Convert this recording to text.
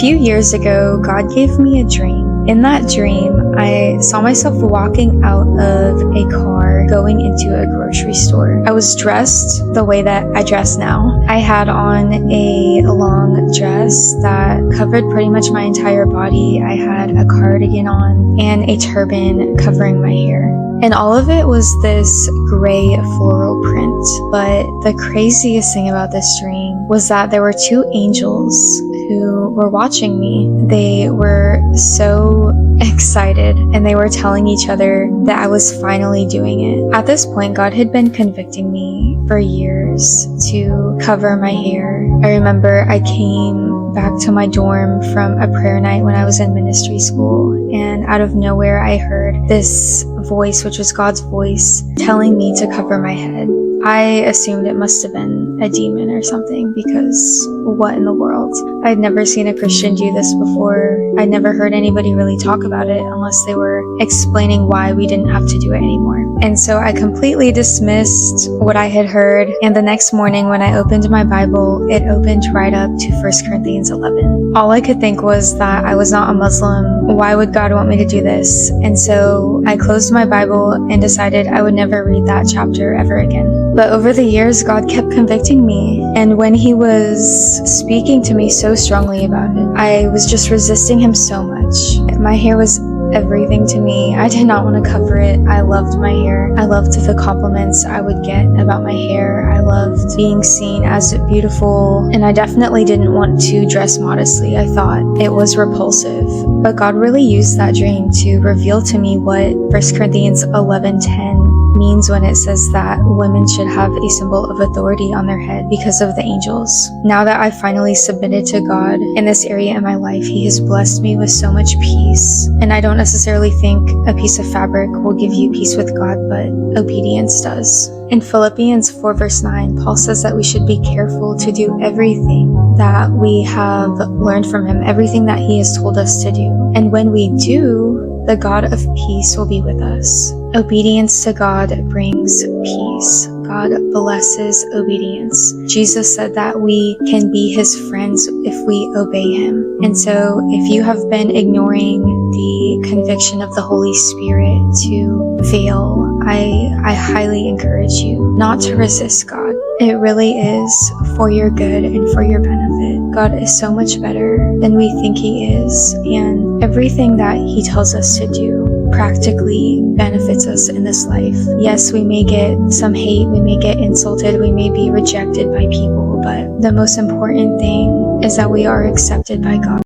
few years ago, God gave me a dream. In that dream, I saw myself walking out of a car going into a grocery store. I was dressed the way that I dress now. I had on a long dress that covered pretty much my entire body. I had a cardigan on and a turban covering my hair. And all of it was this gray floral print. But the craziest thing about this dream was that there were two angels who were watching me. They were so excited and they were telling each other that I was finally doing it. At this point, God had been convicting me for years to cover my hair. I remember I came back to my dorm from a prayer night when I was in ministry school, and out of nowhere I heard this voice, which was God's voice, telling me to cover my head. I assumed it must have been a demon or something, because what in the world? I'd never seen a Christian do this before. I'd never heard anybody really talk about it unless they were explaining why we didn't have to do it anymore. And so I completely dismissed what I had heard, and the next morning when I opened my Bible, it opened right up to 1 Corinthians 11. All I could think was that I was not a Muslim. Why would God want me to do this? And so I closed my Bible and decided I would never read that chapter ever again. But over the years, God kept convicting me, and when He was speaking to me so strongly about it, I was just resisting Him so much. My hair was everything to me. I did not want to cover it. I loved my hair. I loved the compliments I would get about my hair. I loved being seen as beautiful, and I definitely didn't want to dress modestly. I thought it was repulsive. But God really used that dream to reveal to me what 1 Corinthians 11:10 means when it says that women should have a symbol of authority on their head because of the angels. Now that I've finally submitted to God in this area in my life, He has blessed me with so much peace. And I don't necessarily think a piece of fabric will give you peace with God, but obedience does. In Philippians 4 verse 9, Paul says that we should be careful to do everything that we have learned from Him, everything that He has told us to do. And when we do, the God of peace will be with us. Obedience to God brings peace. God blesses obedience. Jesus said that we can be His friends if we obey Him. And so if you have been ignoring the conviction of the Holy Spirit to fail, I highly encourage you not to resist God. It really is for your good and for your benefit. God is so much better than we think He is, and everything that He tells us to do practically benefits us in this life. Yes, we may get some hate, we may get insulted, we may be rejected by people, but the most important thing is that we are accepted by God.